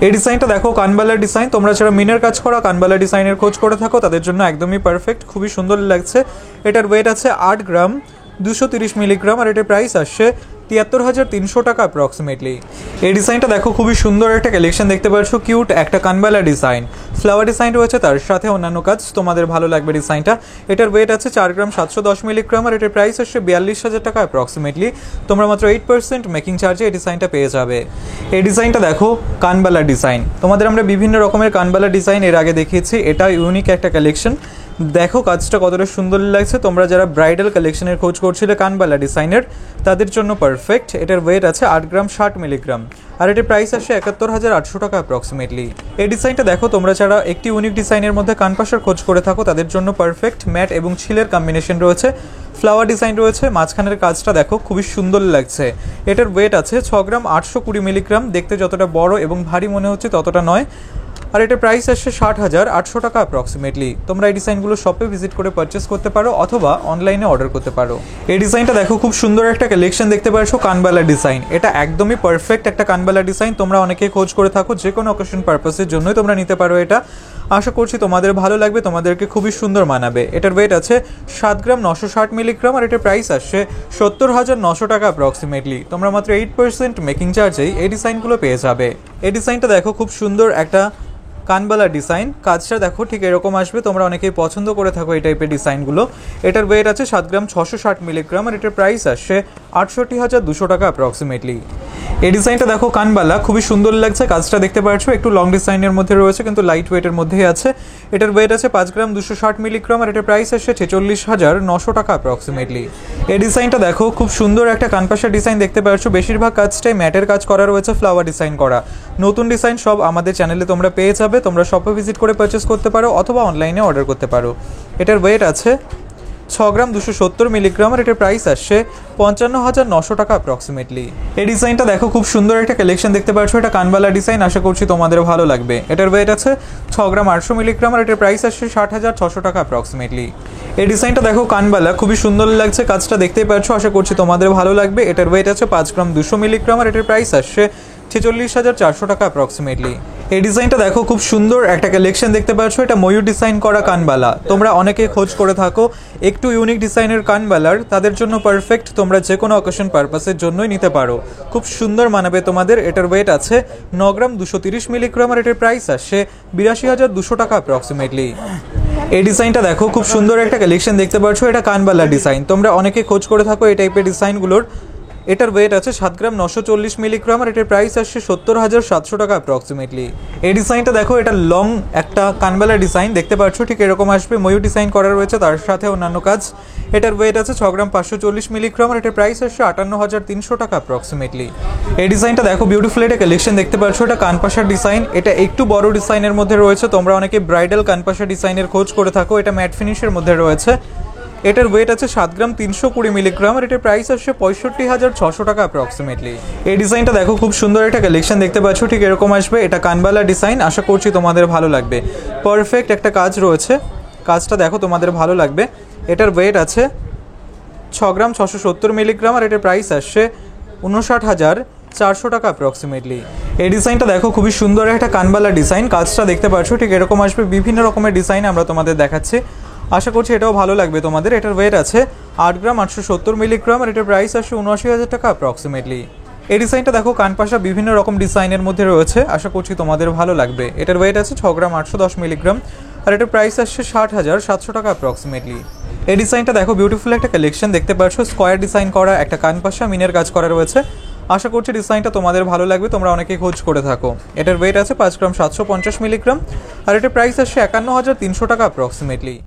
এই ডিজাইনটা দেখো কানবালার ডিজাইন, তোমরা যারা মিনের কাজ করা কানবালা ডিজাইনের খোঁজ করে থাকো তাদের জন্য একদমই পারফেক্ট, খুবই সুন্দর লাগছে। এটার ওয়েট আছে 8 গ্রাম 230 মিলিগ্রাম আর এটার প্রাইস আসছে 73,300 টাকা অ্যাপ্রক্সিমেটলি। এই ডিজাইনটা দেখো খুবই সুন্দর একটা কালেকশন দেখতে পাচ্ছ, কিউট একটা কানবালা ডিজাইন, ফ্লাওয়ার ডিজাইন রয়েছে তার সাথে অন্যান্য কাজ, তোমাদের ভালো লাগবে ডিজাইনটা। এটার ওয়েট আছে 4 গ্রাম 710 মিলিগ্রাম আর এটার প্রাইস আসছে 42,000 টাকা অ্যাপ্রক্সিমেটলি। তোমরা মাত্র 8% মেকিং চার্জে এই ডিজাইনটা পেয়ে যাবে। এই ডিজাইনটা দেখো কানবালা ডিজাইন, তোমাদের আমরা বিভিন্ন রকমের কানবালা ডিজাইন এর আগে দেখিয়েছি, এটা ইউনিক একটা কালেকশন। দেখো কাজটা কতটা সুন্দর লাগছে, তোমরা যারা ব্রাইডাল কালেকশনের খোঁজ করছিলে কানবালা ডিজাইনের তাদের জন্য পারফেক্ট। এটার ওয়েট আছে 8 গ্রাম 60 মিলিগ্রাম আর এটার প্রাইস আসছে 71,800 টাকা অ্যাপ্রক্সিমেটলি। এই ডিজাইনটা দেখো তোমরা যারা একটি ইউনিক ডিজাইনের মধ্যে কানপাশার খোঁজ করে থাকো তাদের জন্য পারফেক্ট। ম্যাট এবং ছিলের কম্বিনেশন রয়েছে, ফ্লাওয়ার ডিজাইন রয়েছে, মাঝখানের কাজটা দেখো খুবই সুন্দর লাগছে। এটার ওয়েট আছে 6 গ্রাম 820 মিলিগ্রাম, দেখতে যতটা বড় এবং ভারী মনে হচ্ছে ততটা নয় আর এটার প্রাইস আসছে 60,800 টাকা অ্যাপ্রক্সিমেটলি। তোমরা এই ডিজাইনগুলো শপে ভিজিট করে পারচেস করতে পারো অথবা অনলাইনে অর্ডার করতে পারো। এই ডিজাইনটা দেখো খুব সুন্দর একটা কালেকশন দেখতে পাচ্ছ, কানবালা ডিজাইন, এটা একদমই পারফেক্ট একটা কানবালা ডিজাইন। তোমরা অনেকে খোঁজ করে থাকো, যে কোনো অকেশন পারপাসের জন্যই তোমরা নিতে পারো এটা। আশা করছি তোমাদের ভালো লাগবে, তোমাদেরকে খুবই সুন্দর মানাবে। এটার ওয়েট আছে 7 গ্রাম 960 মিলিগ্রাম আর এটার প্রাইস আসছে 70,900 টাকা অ্যাপ্রক্সিমেটলি। তোমরা মাত্র 8% মেকিং চার্জেই এই ডিজাইনগুলো পেয়ে যাবে। এই ডিজাইনটা দেখো খুব সুন্দর একটা কানবালা ডিজাইন, কাজটা দেখো ঠিক এরকম আসবে, তোমরা অনেকেই পছন্দ করে থাকো এই টাইপের ডিজাইনগুলো। এটার ওয়েট আছে 7 গ্রাম 660 মিলিগ্রাম আর এটার প্রাইস আসছে 68,200 টাকা অ্যাপ্রক্সিমেটলি। এই ডিজাইনটা দেখো কানবালা, খুবই সুন্দর লাগছে, কাজটা দেখতে পাচ্ছ একটু লং ডিজাইনের মধ্যে রয়েছে কিন্তু লাইট ওয়েটের মধ্যেই আছে। এটার ওয়েট আছে 5 গ্রাম 260 মিলিগ্রাম আর এটার প্রাইস আসছে 46,900 টাকা অ্যাপ্রক্সিমেটলি। এই ডিজাইনটা দেখো খুব সুন্দর একটা কানপাশা ডিজাইন দেখতে পাচ্ছ, বেশিরভাগ কাজটাই ম্যাটের কাজ করা রয়েছে, ফ্লাওয়ার ডিজাইন করা। নতুন ডিজাইন সব আমাদের চ্যানেলে তোমরা পেয়ে যাবে, তোমরা শপে ভিজিট করে পারচেস করতে পারো অথবা অনলাইনে অর্ডার করতে পারো। এটার ওয়েট আছে 6 গ্রাম 270 মিলিগ্রাম আর এটার প্রাইস আসছে 55,900 টাকা অ্যাপ্রক্সিমেটলি। এই ডিজাইনটা দেখো খুব সুন্দর একটা কালেকশন দেখতে পাচ্ছ, এটা কানবালা ডিজাইন, আশা করছি তোমাদের ভালো লাগবে। এটার ওয়েট আছে 6 গ্রাম 800 মিলিগ্রাম আর এটার প্রাইস আসছে 60,600 টাকা অ্যাপ্রক্সিমেটলি। এই ডিজাইনটা দেখো কানবালা, খুবই সুন্দর লাগছে, কাজটা দেখতেই পাচ্ছ, আশা করছি তোমাদের ভালো লাগবে। এটার ওয়েট আছে 5 গ্রাম 200 মিলিগ্রাম আর এটার প্রাইস আসছে 46,400 টাকা অ্যাপ্রক্সিমেটলি। এই ডিজাইনটা দেখো খুব সুন্দর একটা কালেকশন দেখতে পাচ্ছ, এটা ময়ূর ডিজাইন করা কানবালা, তোমরা অনেকে খোঁজ করে থাকো একটু ইউনিক ডিজাইনের কানবালার, তাদের জন্য পারফেক্ট, তোমরা যে কোনো অকেশন পারপাসের জন্যই নিতে পারো, খুব সুন্দর মানাবে তোমাদের। এটার ওয়েট আছে 9 গ্রাম 230 মিলিগ্রাম আর এটার প্রাইস আসছে 82,200 টাকা অ্যাপ্রক্সিমেটলি। এই ডিজাইনটা দেখো খুব সুন্দর একটা কালেকশন দেখতে পাচ্ছ, এটা কানবালা ডিজাইন, তোমরা অনেকে খোঁজ করে থাকো এই টাইপের ডিজাইনগুলোর। এটার ওয়েট আছে 7 গ্রাম 940 মিলিগ্রাম আর এটার প্রাইস আসছে 70,700 টাকা অ্যাপ্রক্সিমেটলি। এই ডিজাইনটা দেখো, এটা লং একটা কানবালা ডিজাইন দেখতে পাচ্ছ, ঠিক এরকম আসবে, ময়ূর ডিজাইন করা রয়েছে তার সাথে অন্যান্য কাজ। এটার ওয়েট আছে 6 গ্রাম 540 মিলিগ্রাম আর এটার প্রাইস আসছে 58,300 টাকা অ্যাপ্রক্সিমেটলি। এই ডিজাইনটা দেখো বিউটিফুল একটা কালেকশন দেখতে পাচ্ছ, এটা কানপাশার ডিজাইন, এটা একটু বড় ডিজাইনের মধ্যে রয়েছে, তোমরা অনেকে ব্রাইডাল কানপাশা ডিজাইনের খোঁজ করে থাকো, এটা ম্যাট ফিনিশের মধ্যে রয়েছে। এটার ওয়েট আছে 7 গ্রাম 320 মিলিগ্রাম আর এটার প্রাইস আসছে 65,600 টাকা অ্যাপ্রক্সিমেটলি। এই ডিজাইনটা দেখো খুব সুন্দর একটা কালেকশন দেখতে পাচ্ছ, ঠিক এরকম আসবে, এটা কানবালা ডিজাইন, আশা করছি তোমাদের ভালো লাগবে। পারফেক্ট একটা কাজ রয়েছে, কাজটা দেখো তোমাদের ভালো লাগবে। এটার ওয়েট আছে 6 গ্রাম 670 মিলিগ্রাম আর এটার প্রাইস আসছে 59,400 টাকা অ্যাপ্রক্সিমেটলি। এই ডিজাইনটা দেখো খুবই সুন্দর একটা কানবালা ডিজাইন, কাজটা দেখতে পাচ্ছ ঠিক এরকম আসবে, বিভিন্ন রকমের ডিজাইন আমরা তোমাদের দেখাচ্ছি, আশা করছি এটাও ভালো লাগবে তোমাদের। এটার ওয়েট আছে 8 গ্রাম 870 মিলিগ্রাম আর এটার প্রাইস আসছে 79,000 টাকা অ্যাপ্রক্সিমেটলি। এই ডিজাইনটা দেখো কানপাশা বিভিন্ন রকম ডিজাইনের মধ্যে রয়েছে, আশা করছি তোমাদের ভালো লাগবে। এটার ওয়েট আছে 6 গ্রাম 810 মিলিগ্রাম আর এটার প্রাইস আসছে 60,700 টাকা অ্যাপ্রক্সিমেটলি। এই ডিজাইনটা দেখো বিউটিফুল একটা কালেকশন দেখতে পাচ্ছ, স্কোয়ার ডিজাইন করা একটা কানপাশা মিনের কাজ করা রয়েছে, আশা করছি ডিজাইনটা তোমাদের ভালো লাগবে, তোমরা অনেকেই খোঁজ করে থাকো। এটার ওয়েট আছে 5 গ্রাম 750 মিলিগ্রাম আর এটার প্রাইস আসছে 51,300 টাকা অ্যাপ্রক্সিমেটলি।